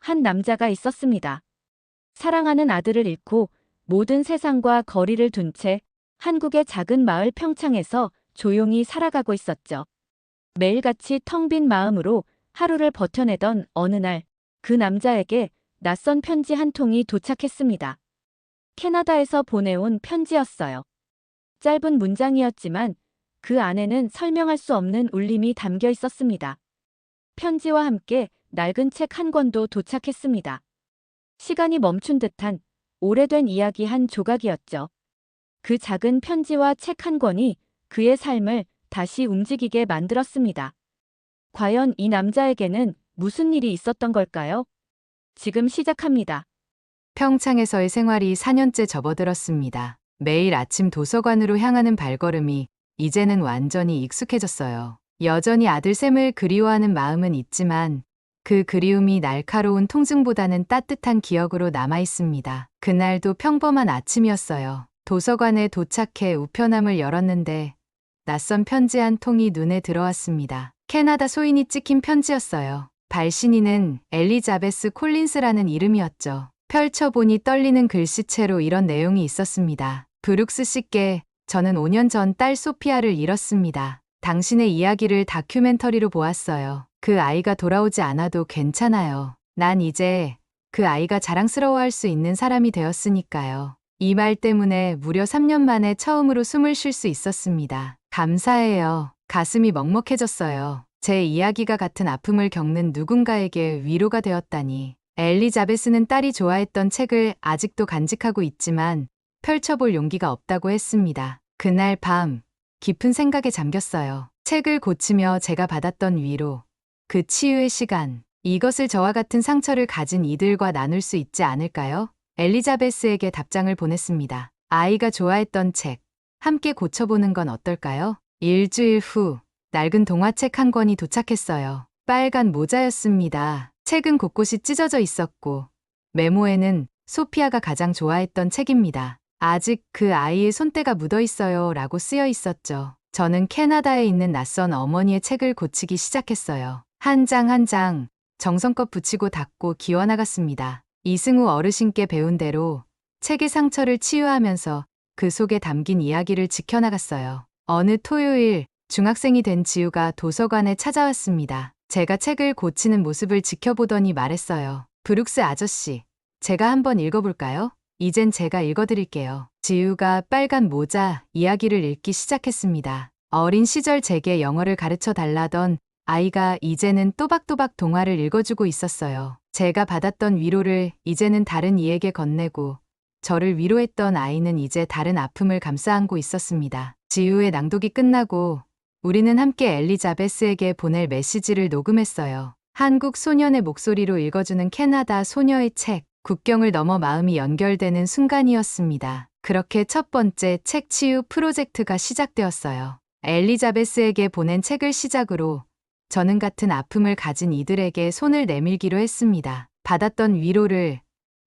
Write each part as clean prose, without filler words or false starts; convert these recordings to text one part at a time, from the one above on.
한 남자가 있었습니다. 사랑하는 아들을 잃고 모든 세상과 거리를 둔 채 한국의 작은 마을 평창에서 조용히 살아가고 있었죠. 매일같이 텅 빈 마음으로 하루를 버텨내던 어느 날, 그 남자에게 낯선 편지 한 통이 도착했습니다. 캐나다에서 보내온 편지였어요. 짧은 문장이었지만 그 안에는 설명할 수 없는 울림이 담겨 있었습니다. 편지와 함께 낡은 책 한 권도 도착했습니다. 시간이 멈춘 듯한 오래된 이야기 한 조각이었죠. 그 작은 편지와 책 한 권이 그의 삶을 다시 움직이게 만들었습니다. 과연 이 남자에게는 무슨 일이 있었던 걸까요? 지금 시작합니다. 평창에서의 생활이 4년째 접어들었습니다. 매일 아침 도서관으로 향하는 발걸음이 이제는 완전히 익숙해졌어요. 여전히 아들 샘을 그리워하는 마음은 있지만 그 그리움이 날카로운 통증보다는 따뜻한 기억으로 남아 있습니다. 그날도 평범한 아침이었어요. 도서관에 도착해 우편함을 열었는데 낯선 편지 한 통이 눈에 들어왔습니다. 캐나다 소인이 찍힌 편지였어요. 발신인은 엘리자베스 콜린스라는 이름이었죠. 펼쳐보니 떨리는 글씨체로 이런 내용이 있었습니다. 브룩스 씨께 저는 5년 전 딸 소피아를 잃었습니다. 당신의 이야기를 다큐멘터리로 보았어요. 그 아이가 돌아오지 않아도 괜찮아요. 난 이제 그 아이가 자랑스러워할 수 있는 사람이 되었으니까요. 이 말 때문에 무려 3년 만에 처음으로 숨을 쉴 수 있었습니다. 감사해요. 가슴이 먹먹해졌어요. 제 이야기가 같은 아픔을 겪는 누군가에게 위로가 되었다니. 엘리자베스는 딸이 좋아했던 책을 아직도 간직하고 있지만 펼쳐볼 용기가 없다고 했습니다. 그날 밤 깊은 생각에 잠겼어요. 책을 고치며 제가 받았던 위로, 그 치유의 시간, 이것을 저와 같은 상처를 가진 이들과 나눌 수 있지 않을까요? 엘리자베스에게 답장을 보냈습니다. 아이가 좋아했던 책, 함께 고쳐보는 건 어떨까요? 일주일 후, 낡은 동화책 한 권이 도착했어요. 빨간 모자였습니다. 책은 곳곳이 찢어져 있었고, 메모에는 소피아가 가장 좋아했던 책입니다. 아직 그 아이의 손때가 묻어 있어요 라고 쓰여 있었죠. 저는 캐나다에 있는 낯선 어머니의 책을 고치기 시작했어요. 한 장 한 장 정성껏 붙이고 닫고 기워나갔습니다. 이승우 어르신께 배운 대로 책의 상처를 치유하면서 그 속에 담긴 이야기를 지켜나갔어요. 어느 토요일 중학생이 된 지우가 도서관에 찾아왔습니다. 제가 책을 고치는 모습을 지켜보더니 말했어요. 브룩스 아저씨, 제가 한번 읽어볼까요? 이젠 제가 읽어드릴게요. 지우가 빨간 모자 이야기를 읽기 시작했습니다. 어린 시절 제게 영어를 가르쳐 달라던 아이가 이제는 또박또박 동화를 읽어주고 있었어요. 제가 받았던 위로를 이제는 다른 이에게 건네고 저를 위로했던 아이는 이제 다른 아픔을 감싸 안고 있었습니다. 지우의 낭독이 끝나고 우리는 함께 엘리자베스에게 보낼 메시지를 녹음했어요. 한국 소년의 목소리로 읽어주는 캐나다 소녀의 책, 국경을 넘어 마음이 연결되는 순간이었습니다. 그렇게 첫 번째 책 치유 프로젝트가 시작되었어요. 엘리자베스에게 보낸 책을 시작으로 저는 같은 아픔을 가진 이들에게 손을 내밀기로 했습니다. 받았던 위로를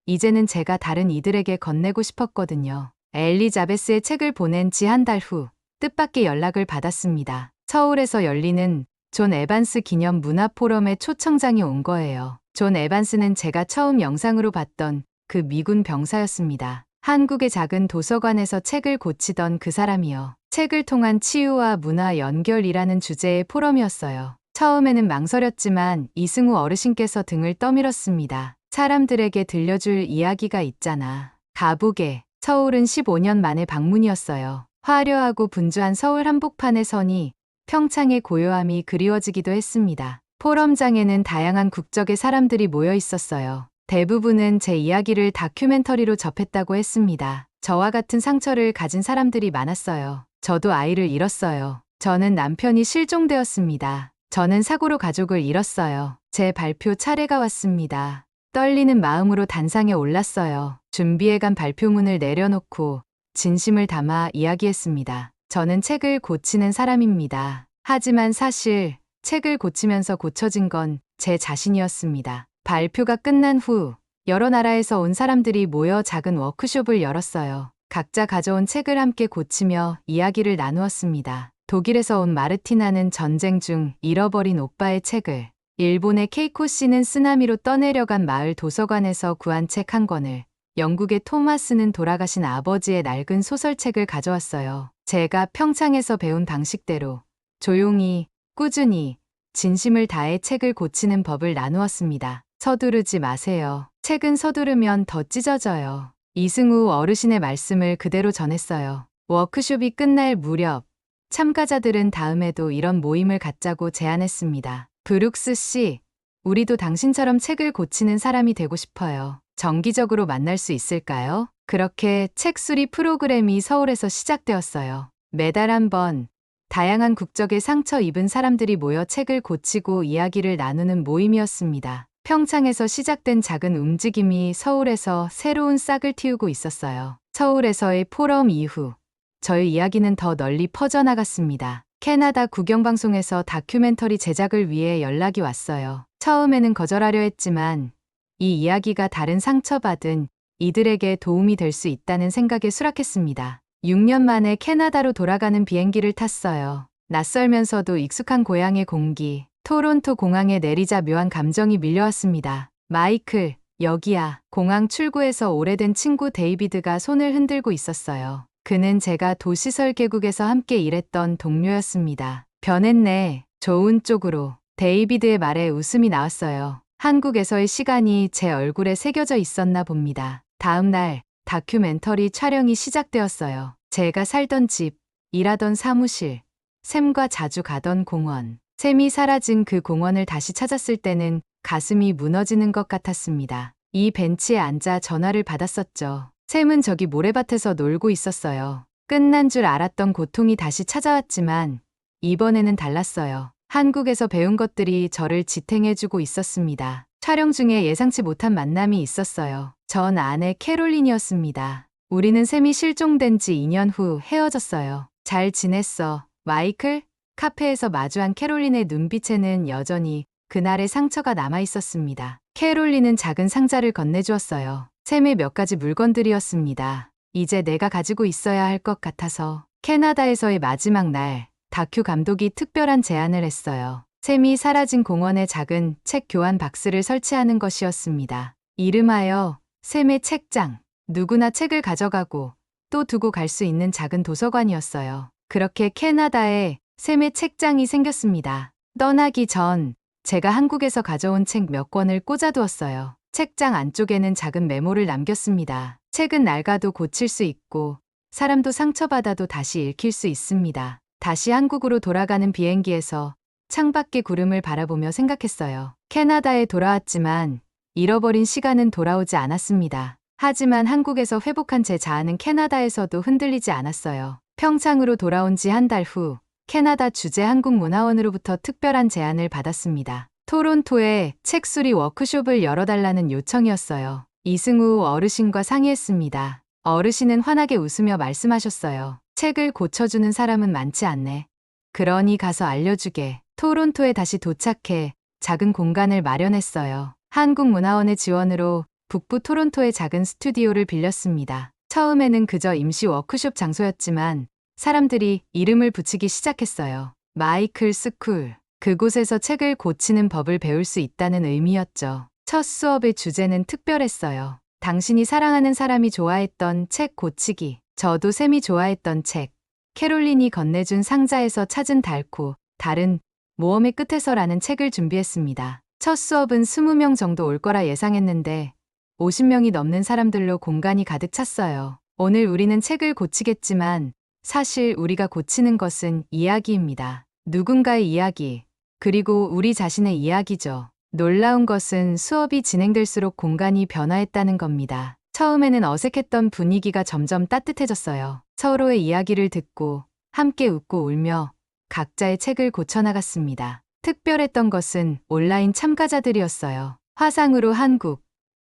이제는 제가 다른 이들에게 건네고 싶었거든요. 엘리자베스의 책을 보낸 지 한 달 후 뜻밖의 연락을 받았습니다. 서울에서 열리는 존 에반스 기념 문화 포럼에 초청장이 온 거예요. 존 에반스는 제가 처음 영상으로 봤던 그 미군 병사였습니다. 한국의 작은 도서관에서 책을 고치던 그 사람이요. 책을 통한 치유와 문화 연결이라는 주제의 포럼이었어요. 처음에는 망설였지만 이승우 어르신께서 등을 떠밀었습니다. 사람들에게 들려줄 이야기가 있잖아. 가북에 서울은 15년 만에 방문이었어요. 화려하고 분주한 서울 한복판의 선이 평창의 고요함이 그리워지기도 했습니다. 포럼장에는 다양한 국적의 사람들이 모여 있었어요. 대부분은 제 이야기를 다큐멘터리로 접했다고 했습니다. 저와 같은 상처를 가진 사람들이 많았어요. 저도 아이를 잃었어요. 저는 남편이 실종되었습니다. 저는 사고로 가족을 잃었어요. 제 발표 차례가 왔습니다. 떨리는 마음으로 단상에 올랐어요. 준비해간 발표문을 내려놓고 진심을 담아 이야기했습니다. 저는 책을 고치는 사람입니다. 하지만 사실 책을 고치면서 고쳐진 건 제 자신이었습니다. 발표가 끝난 후 여러 나라에서 온 사람들이 모여 작은 워크숍을 열었어요. 각자 가져온 책을 함께 고치며 이야기를 나누었습니다. 독일에서 온 마르티나는 전쟁 중 잃어버린 오빠의 책을, 일본의 케이코 씨는 쓰나미로 떠내려간 마을 도서관에서 구한 책 한 권을, 영국의 토마스는 돌아가신 아버지의 낡은 소설책을 가져왔어요. 제가 평창에서 배운 방식대로 조용히, 꾸준히, 진심을 다해 책을 고치는 법을 나누었습니다. 서두르지 마세요. 책은 서두르면 더 찢어져요. 이승우 어르신의 말씀을 그대로 전했어요. 워크숍이 끝날 무렵 참가자들은 다음에도 이런 모임을 갖자고 제안했습니다. 브룩스 씨, 우리도 당신처럼 책을 고치는 사람이 되고 싶어요. 정기적으로 만날 수 있을까요? 그렇게 책 수리 프로그램이 서울에서 시작되었어요. 매달 한 번, 다양한 국적의 상처 입은 사람들이 모여 책을 고치고 이야기를 나누는 모임이었습니다. 평창에서 시작된 작은 움직임이 서울에서 새로운 싹을 틔우고 있었어요. 서울에서의 포럼 이후, 저의 이야기는 더 널리 퍼져나갔습니다. 캐나다 국영방송에서 다큐멘터리 제작을 위해 연락이 왔어요. 처음에는 거절하려 했지만 이 이야기가 다른 상처받은 이들에게 도움이 될 수 있다는 생각에 수락했습니다. 6년 만에 캐나다로 돌아가는 비행기를 탔어요. 낯설면서도 익숙한 고향의 공기, 토론토 공항에 내리자 묘한 감정이 밀려왔습니다. 마이클, 여기야. 공항 출구에서 오래된 친구 데이비드가 손을 흔들고 있었어요. 그는 제가 도시설계국에서 함께 일했던 동료였습니다. 변했네. 좋은 쪽으로. 데이비드의 말에 웃음이 나왔어요. 한국에서의 시간이 제 얼굴에 새겨져 있었나 봅니다. 다음 날 다큐멘터리 촬영이 시작되었어요. 제가 살던 집, 일하던 사무실, 샘과 자주 가던 공원. 샘이 사라진 그 공원을 다시 찾았을 때는 가슴이 무너지는 것 같았습니다. 이 벤치에 앉아 전화를 받았었죠. 샘은 저기 모래밭에서 놀고 있었어요. 끝난 줄 알았던 고통이 다시 찾아왔지만 이번에는 달랐어요. 한국에서 배운 것들이 저를 지탱해주고 있었습니다. 촬영 중에 예상치 못한 만남이 있었어요. 전 아내 캐롤린이었습니다. 우리는 샘이 실종된 지 2년 후 헤어졌어요. 잘 지냈어, 마이클? 카페에서 마주한 캐롤린의 눈빛에는 여전히 그날의 상처가 남아 있었습니다. 캐롤린은 작은 상자를 건네주었어요. 샘의 몇 가지 물건들이었습니다. 이제 내가 가지고 있어야 할 것 같아서. 캐나다에서의 마지막 날, 다큐 감독이 특별한 제안을 했어요. 샘이 사라진 공원에 작은 책 교환 박스를 설치하는 것이었습니다. 이름하여 샘의 책장. 누구나 책을 가져가고 또 두고 갈 수 있는 작은 도서관이었어요. 그렇게 캐나다에 샘의 책장이 생겼습니다. 떠나기 전 제가 한국에서 가져온 책 몇 권을 꽂아두었어요. 책장 안쪽에는 작은 메모를 남겼습니다. 책은 낡아도 고칠 수 있고 사람도 상처받아도 다시 읽힐 수 있습니다. 다시 한국으로 돌아가는 비행기에서 창밖의 구름을 바라보며 생각했어요. 캐나다에 돌아왔지만 잃어버린 시간은 돌아오지 않았습니다. 하지만 한국에서 회복한 제 자아는 캐나다에서도 흔들리지 않았어요. 평창으로 돌아온 지 한 달 후 캐나다 주재 한국문화원으로부터 특별한 제안을 받았습니다. 토론토에 책 수리 워크숍을 열어달라는 요청이었어요. 이승우 어르신과 상의했습니다. 어르신은 환하게 웃으며 말씀하셨어요. 책을 고쳐주는 사람은 많지 않네. 그러니 가서 알려주게. 토론토에 다시 도착해 작은 공간을 마련했어요. 한국문화원의 지원으로 북부 토론토의 작은 스튜디오를 빌렸습니다. 처음에는 그저 임시 워크숍 장소였지만 사람들이 이름을 붙이기 시작했어요. 마이클 스쿨. 그곳에서 책을 고치는 법을 배울 수 있다는 의미였죠. 첫 수업의 주제는 특별했어요. 당신이 사랑하는 사람이 좋아했던 책 고치기. 저도 샘이 좋아했던 책. 캐롤린이 건네준 상자에서 찾은 닳고 다른 모험의 끝에서라는 책을 준비했습니다. 첫 수업은 20명 정도 올 거라 예상했는데 50명이 넘는 사람들로 공간이 가득 찼어요. 오늘 우리는 책을 고치겠지만 사실 우리가 고치는 것은 이야기입니다. 누군가의 이야기, 그리고 우리 자신의 이야기죠. 놀라운 것은 수업이 진행될수록 공간이 변화했다는 겁니다. 처음에는 어색했던 분위기가 점점 따뜻해졌어요. 서로의 이야기를 듣고 함께 웃고 울며 각자의 책을 고쳐나갔습니다. 특별했던 것은 온라인 참가자들이었어요. 화상으로 한국,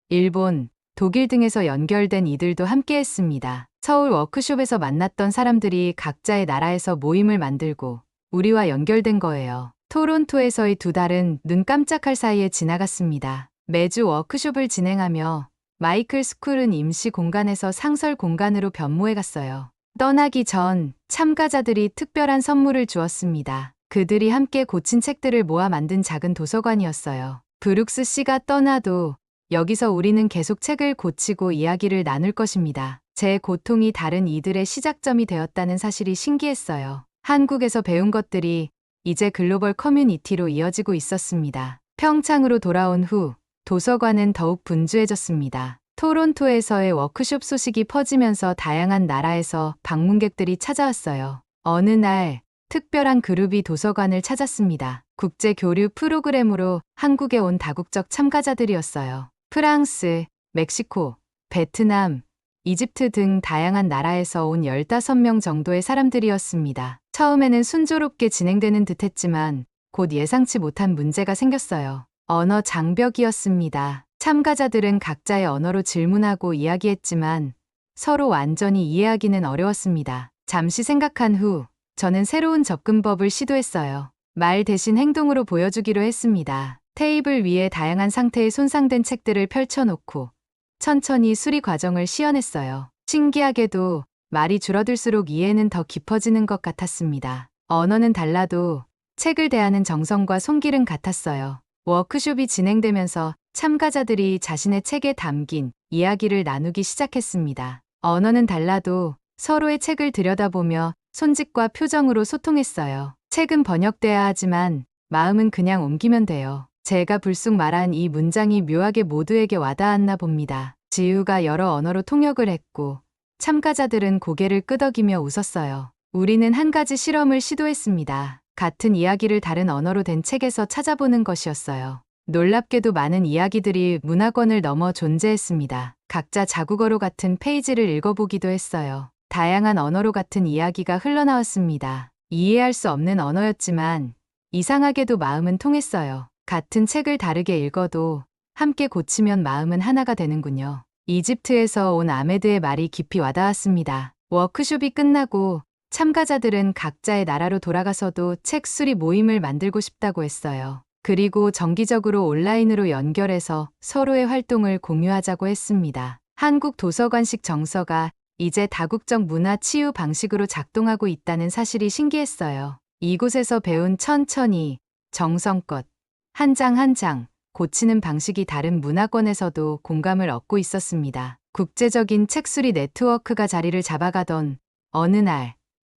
일본, 독일 등에서 연결된 이들도 함께했습니다. 서울 워크숍에서 만났던 사람들이 각자의 나라에서 모임을 만들고 우리와 연결된 거예요. 토론토에서의 2달은 눈 깜짝할 사이에 지나갔습니다. 매주 워크숍을 진행하며 마이클 스쿨은 임시 공간에서 상설 공간으로 변모해갔어요. 떠나기 전 참가자들이 특별한 선물을 주었습니다. 그들이 함께 고친 책들을 모아 만든 작은 도서관이었어요. 브룩스 씨가 떠나도 여기서 우리는 계속 책을 고치고 이야기를 나눌 것입니다. 제 고통이 다른 이들의 시작점이 되었다는 사실이 신기했어요. 한국에서 배운 것들이 이제 글로벌 커뮤니티로 이어지고 있었습니다. 평창으로 돌아온 후 도서관은 더욱 분주해졌습니다. 토론토에서의 워크숍 소식이 퍼지면서 다양한 나라에서 방문객들이 찾아왔어요. 어느 날 특별한 그룹이 도서관을 찾았습니다. 국제 교류 프로그램으로 한국에 온 다국적 참가자들이었어요. 프랑스, 멕시코, 베트남, 이집트 등 다양한 나라에서 온 15명 정도의 사람들이었습니다. 처음에는 순조롭게 진행되는 듯했지만 곧 예상치 못한 문제가 생겼어요. 언어 장벽이었습니다. 참가자들은 각자의 언어로 질문하고 이야기했지만 서로 완전히 이해하기는 어려웠습니다. 잠시 생각한 후 저는 새로운 접근법을 시도했어요. 말 대신 행동으로 보여주기로 했습니다. 테이블 위에 다양한 상태의 손상된 책들을 펼쳐놓고 천천히 수리 과정을 시연했어요. 신기하게도 말이 줄어들수록 이해는 더 깊어지는 것 같았습니다. 언어는 달라도 책을 대하는 정성과 손길은 같았어요. 워크숍이 진행되면서 참가자들이 자신의 책에 담긴 이야기를 나누기 시작했습니다. 언어는 달라도 서로의 책을 들여다보며 손짓과 표정으로 소통했어요. 책은 번역돼야 하지만 마음은 그냥 옮기면 돼요. 제가 불쑥 말한 이 문장이 묘하게 모두에게 와닿았나 봅니다. 지우가 여러 언어로 통역을 했고 참가자들은 고개를 끄덕이며 웃었어요. 우리는 한 가지 실험을 시도했습니다. 같은 이야기를 다른 언어로 된 책에서 찾아보는 것이었어요. 놀랍게도 많은 이야기들이 문화권을 넘어 존재했습니다. 각자 자국어로 같은 페이지를 읽어보기도 했어요. 다양한 언어로 같은 이야기가 흘러나왔습니다. 이해할 수 없는 언어였지만 이상하게도 마음은 통했어요. 같은 책을 다르게 읽어도 함께 고치면 마음은 하나가 되는군요. 이집트에서 온 아메드의 말이 깊이 와닿았습니다. 워크숍이 끝나고 참가자들은 각자의 나라로 돌아가서도 책 수리 모임을 만들고 싶다고 했어요. 그리고 정기적으로 온라인으로 연결해서 서로의 활동을 공유하자고 했습니다. 한국 도서관식 정서가 이제 다국적 문화 치유 방식으로 작동하고 있다는 사실이 신기했어요. 이곳에서 배운 천천히, 정성껏, 한 장 한 장 고치는 방식이 다른 문화권에서도 공감을 얻고 있었습니다. 국제적인 책수리 네트워크가 자리를 잡아가던 어느 날,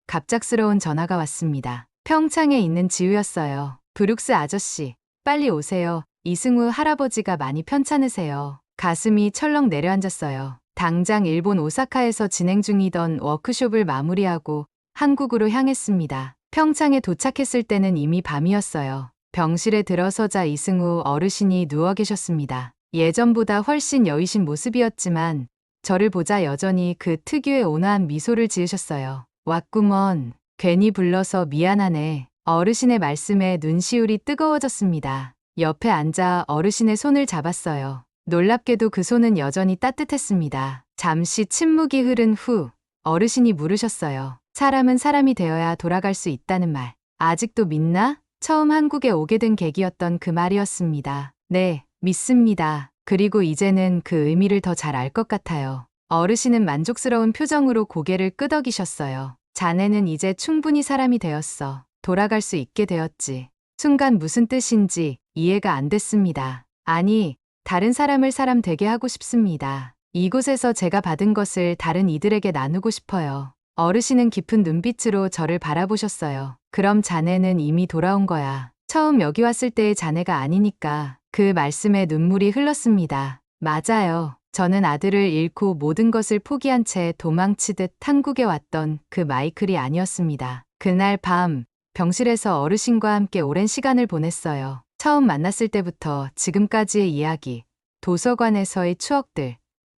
갑작스러운 전화가 왔습니다. 평창에 있는 지우였어요. 브룩스 아저씨, 빨리 오세요. 이승우 할아버지가 많이 편찮으세요. 가슴이 철렁 내려앉았어요. 당장 일본 오사카에서 진행 중이던 워크숍을 마무리하고 한국으로 향했습니다. 평창에 도착했을 때는 이미 밤이었어요. 병실에 들어서자 이승우 어르신이 누워 계셨습니다. 예전보다 훨씬 여위신 모습이었지만 저를 보자 여전히 그 특유의 온화한 미소를 지으셨어요. 왔구먼. 괜히 불러서 미안하네. 어르신의 말씀에 눈시울이 뜨거워졌습니다. 옆에 앉아 어르신의 손을 잡았어요. 놀랍게도 그 손은 여전히 따뜻했습니다. 잠시 침묵이 흐른 후 어르신이 물으셨어요. 사람은 사람이 되어야 돌아갈 수 있다는 말. 아직도 믿나? 처음 한국에 오게 된 계기였던 그 말이었습니다. 네, 믿습니다. 그리고 이제는 그 의미를 더 잘 알 것 같아요. 어르신은 만족스러운 표정으로 고개를 끄덕이셨어요. 자네는 이제 충분히 사람이 되었어. 돌아갈 수 있게 되었지. 순간 무슨 뜻인지 이해가 안 됐습니다. 아니, 다른 사람을 사람 되게 하고 싶습니다. 이곳에서 제가 받은 것을 다른 이들에게 나누고 싶어요. 어르신은 깊은 눈빛으로 저를 바라보셨어요. 그럼 자네는 이미 돌아온 거야. 처음 여기 왔을 때의 자네가 아니니까. 그 말씀에 눈물이 흘렀습니다. 맞아요. 저는 아들을 잃고 모든 것을 포기한 채 도망치듯 한국에 왔던 그 마이클이 아니었습니다. 그날 밤 병실에서 어르신과 함께 오랜 시간을 보냈어요. 처음 만났을 때부터 지금까지의 이야기, 도서관에서의 추억들,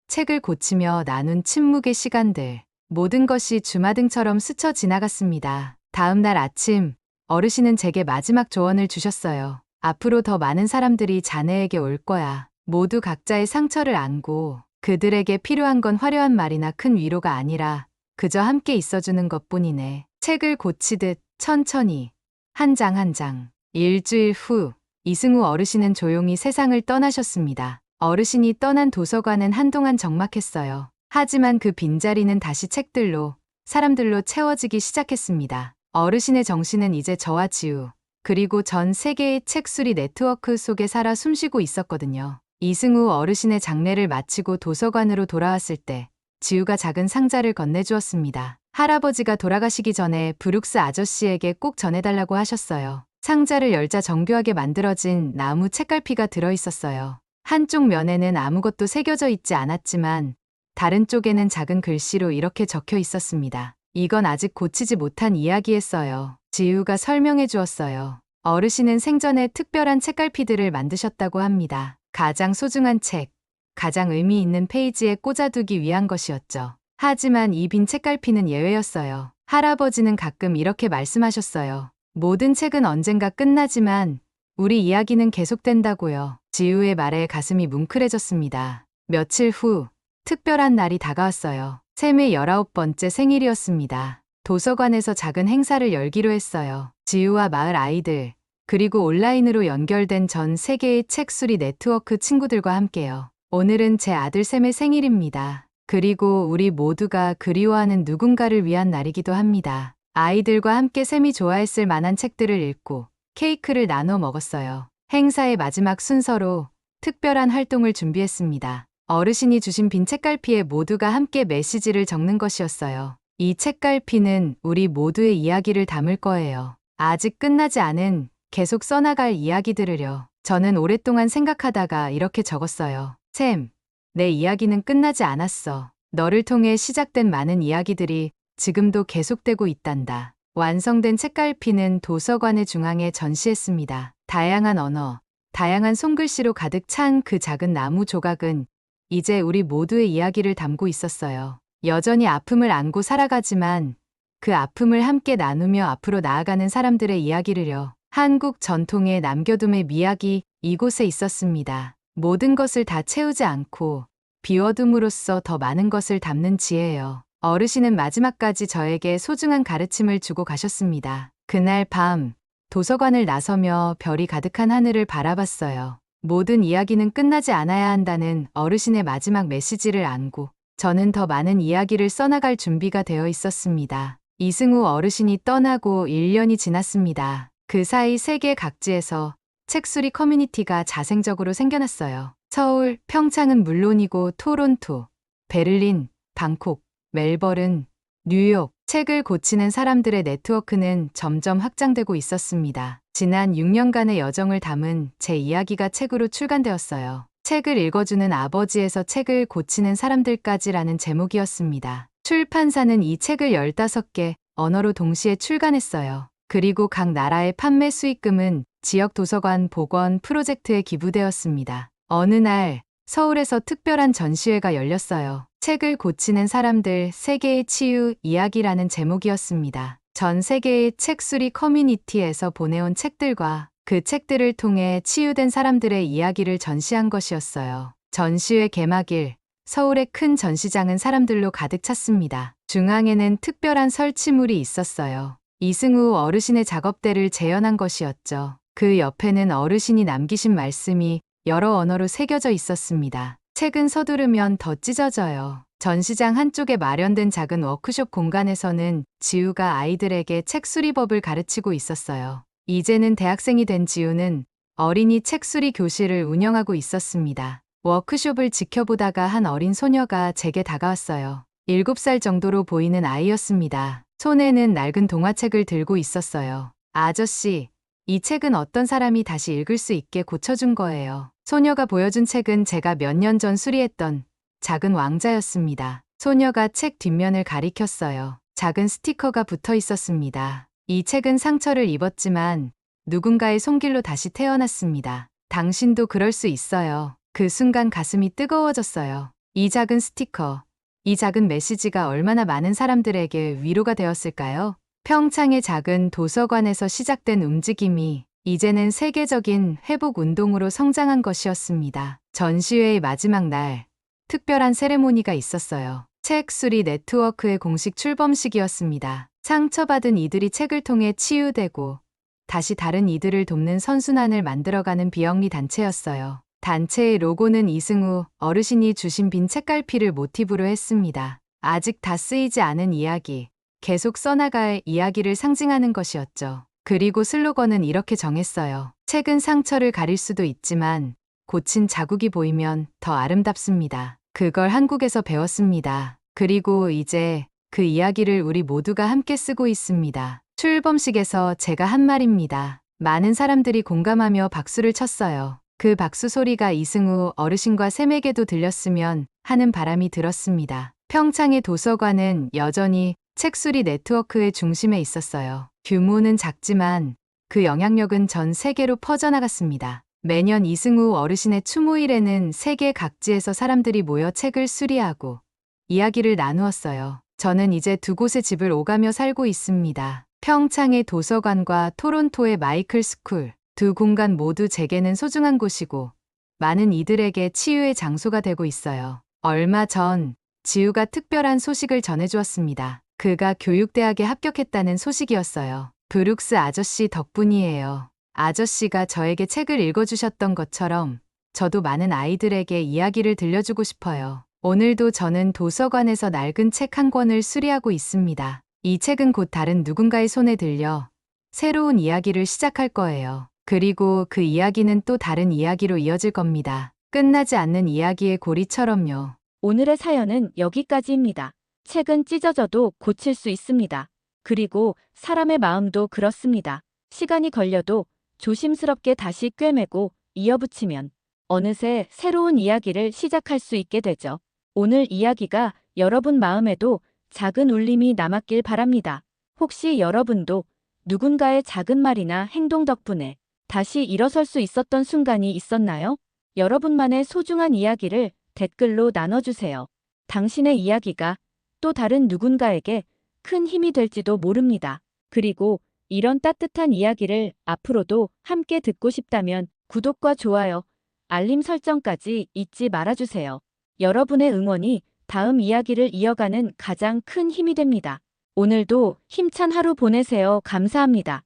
책을 고치며 나눈 침묵의 시간들, 모든 것이 주마등처럼 스쳐 지나갔습니다. 다음 날 아침, 어르신은 제게 마지막 조언을 주셨어요. 앞으로 더 많은 사람들이 자네에게 올 거야. 모두 각자의 상처를 안고 그들에게 필요한 건 화려한 말이나 큰 위로가 아니라 그저 함께 있어주는 것뿐이네. 책을 고치듯 천천히, 한 장 한 장. 일주일 후, 이승우 어르신은 조용히 세상을 떠나셨습니다. 어르신이 떠난 도서관은 한동안 적막했어요. 하지만 그 빈자리는 다시 책들로, 사람들로 채워지기 시작했습니다. 어르신의 정신은 이제 저와 지우, 그리고 전 세계의 책수리 네트워크 속에 살아 숨쉬고 있었거든요. 이승우 어르신의 장례를 마치고 도서관으로 돌아왔을 때 지우가 작은 상자를 건네주었습니다. 할아버지가 돌아가시기 전에 브룩스 아저씨에게 꼭 전해달라고 하셨어요. 상자를 열자 정교하게 만들어진 나무 책갈피가 들어있었어요. 한쪽 면에는 아무것도 새겨져 있지 않았지만 다른 쪽에는 작은 글씨로 이렇게 적혀 있었습니다. 이건 아직 고치지 못한 이야기였어요. 지우가 설명해 주었어요. 어르신은 생전에 특별한 책갈피들을 만드셨다고 합니다. 가장 소중한 책, 가장 의미 있는 페이지에 꽂아두기 위한 것이었죠. 하지만 이 빈 책갈피는 예외였어요. 할아버지는 가끔 이렇게 말씀하셨어요. 모든 책은 언젠가 끝나지만 우리 이야기는 계속된다고요. 지우의 말에 가슴이 뭉클해졌습니다. 며칠 후 특별한 날이 다가왔어요. 샘의 19번째 생일이었습니다. 도서관에서 작은 행사를 열기로 했어요. 지우와 마을 아이들, 그리고 온라인으로 연결된 전 세계의 책수리 네트워크 친구들과 함께요. 오늘은 제 아들 샘의 생일입니다. 그리고 우리 모두가 그리워하는 누군가를 위한 날이기도 합니다. 아이들과 함께 샘이 좋아했을 만한 책들을 읽고 케이크를 나눠 먹었어요. 행사의 마지막 순서로 특별한 활동을 준비했습니다. 어르신이 주신 빈 책갈피에 모두가 함께 메시지를 적는 것이었어요. 이 책갈피는 우리 모두의 이야기를 담을 거예요. 아직 끝나지 않은 계속 써나갈 이야기들을요. 저는 오랫동안 생각하다가 이렇게 적었어요. 샘, 내 이야기는 끝나지 않았어. 너를 통해 시작된 많은 이야기들이 지금도 계속되고 있단다. 완성된 책갈피는 도서관의 중앙에 전시했습니다. 다양한 언어, 다양한 손글씨로 가득 찬 그 작은 나무 조각은 이제 우리 모두의 이야기를 담고 있었어요. 여전히 아픔을 안고 살아가지만 그 아픔을 함께 나누며 앞으로 나아가는 사람들의 이야기를요. 한국 전통의 남겨둠의 미학이 이곳에 있었습니다. 모든 것을 다 채우지 않고 비워둠으로써 더 많은 것을 담는 지혜예요. 어르신은 마지막까지 저에게 소중한 가르침을 주고 가셨습니다. 그날 밤 도서관을 나서며 별이 가득한 하늘을 바라봤어요. 모든 이야기는 끝나지 않아야 한다는 어르신의 마지막 메시지를 안고 저는 더 많은 이야기를 써나갈 준비가 되어 있었습니다. 이승우 어르신이 떠나고 1년이 지났습니다. 그 사이 세계 각지에서 책수리 커뮤니티가 자생적으로 생겨났어요. 서울, 평창은 물론이고 토론토, 베를린, 방콕, 멜버른, 뉴욕, 책을 고치는 사람들의 네트워크는 점점 확장되고 있었습니다. 지난 6년간의 여정을 담은 제 이야기가 책으로 출간되었어요. 책을 읽어주는 아버지에서 책을 고치는 사람들까지라는 제목이었습니다. 출판사는 이 책을 15개 언어로 동시에 출간했어요. 그리고 각 나라의 판매 수익금은 지역 도서관 복원 프로젝트에 기부되었습니다. 어느 날 서울에서 특별한 전시회가 열렸어요. 책을 고치는 사람들 세계의 치유 이야기라는 제목이었습니다. 전 세계의 책수리 커뮤니티에서 보내온 책들과 그 책들을 통해 치유된 사람들의 이야기를 전시한 것이었어요. 전시회 개막일, 서울의 큰 전시장은 사람들로 가득 찼습니다. 중앙에는 특별한 설치물이 있었어요. 이승우 어르신의 작업대를 재현한 것이었죠. 그 옆에는 어르신이 남기신 말씀이 여러 언어로 새겨져 있었습니다. 책은 서두르면 더 찢어져요. 전시장 한쪽에 마련된 작은 워크숍 공간에서는 지우가 아이들에게 책 수리법을 가르치고 있었어요. 이제는 대학생이 된 지우는 어린이 책 수리 교실을 운영하고 있었습니다. 워크숍을 지켜보다가 한 어린 소녀가 제게 다가왔어요. 7살 정도로 보이는 아이였습니다. 손에는 낡은 동화책을 들고 있었어요. 아저씨, 이 책은 어떤 사람이 다시 읽을 수 있게 고쳐준 거예요. 소녀가 보여준 책은 제가 몇 년 전 수리했던 작은 왕자였습니다. 소녀가 책 뒷면을 가리켰어요. 작은 스티커가 붙어 있었습니다. 이 책은 상처를 입었지만 누군가의 손길로 다시 태어났습니다. 당신도 그럴 수 있어요. 그 순간 가슴이 뜨거워졌어요. 이 작은 스티커, 이 작은 메시지가 얼마나 많은 사람들에게 위로가 되었을까요? 평창의 작은 도서관에서 시작된 움직임이 이제는 세계적인 회복 운동으로 성장한 것이었습니다. 전시회의 마지막 날, 특별한 세레모니가 있었어요. 책 수리 네트워크의 공식 출범식이었습니다. 상처받은 이들이 책을 통해 치유되고 다시 다른 이들을 돕는 선순환을 만들어가는 비영리 단체였어요. 단체의 로고는 이승우 어르신이 주신 빈 책갈피를 모티브로 했습니다. 아직 다 쓰이지 않은 이야기, 계속 써나갈 이야기를 상징하는 것이었죠. 그리고 슬로건은 이렇게 정했어요. 책은 상처를 가릴 수도 있지만 고친 자국이 보이면 더 아름답습니다. 그걸 한국에서 배웠습니다. 그리고 이제 그 이야기를 우리 모두가 함께 쓰고 있습니다. 출범식에서 제가 한 말입니다. 많은 사람들이 공감하며 박수를 쳤어요. 그 박수 소리가 이승우 어르신과 샘에게도 들렸으면 하는 바람이 들었습니다. 평창의 도서관은 여전히 책수리 네트워크의 중심에 있었어요. 규모는 작지만 그 영향력은 전 세계로 퍼져나갔습니다. 매년 이승우 어르신의 추모일에는 세계 각지에서 사람들이 모여 책을 수리하고 이야기를 나누었어요. 저는 이제 두 곳의 집을 오가며 살고 있습니다. 평창의 도서관과 토론토의 마이클 스쿨. 두 공간 모두 제게는 소중한 곳이고 많은 이들에게 치유의 장소가 되고 있어요. 얼마 전 지우가 특별한 소식을 전해주었습니다. 그가 교육대학에 합격했다는 소식이었어요. 브룩스 아저씨 덕분이에요. 아저씨가 저에게 책을 읽어주셨던 것처럼 저도 많은 아이들에게 이야기를 들려주고 싶어요. 오늘도 저는 도서관에서 낡은 책 한 권을 수리하고 있습니다. 이 책은 곧 다른 누군가의 손에 들려 새로운 이야기를 시작할 거예요. 그리고 그 이야기는 또 다른 이야기로 이어질 겁니다. 끝나지 않는 이야기의 고리처럼요. 오늘의 사연은 여기까지입니다. 책은 찢어져도 고칠 수 있습니다. 그리고 사람의 마음도 그렇습니다. 시간이 걸려도 조심스럽게 다시 꿰매고 이어붙이면 어느새 새로운 이야기를 시작할 수 있게 되죠. 오늘 이야기가 여러분 마음에도 작은 울림이 남았길 바랍니다. 혹시 여러분도 누군가의 작은 말이나 행동 덕분에 다시 일어설 수 있었던 순간이 있었나요? 여러분만의 소중한 이야기를 댓글로 나눠주세요. 당신의 이야기가 또 다른 누군가에게 큰 힘이 될지도 모릅니다. 그리고 이런 따뜻한 이야기를 앞으로도 함께 듣고 싶다면 구독과 좋아요, 알림 설정까지 잊지 말아주세요. 여러분의 응원이 다음 이야기를 이어가는 가장 큰 힘이 됩니다. 오늘도 힘찬 하루 보내세요. 감사합니다.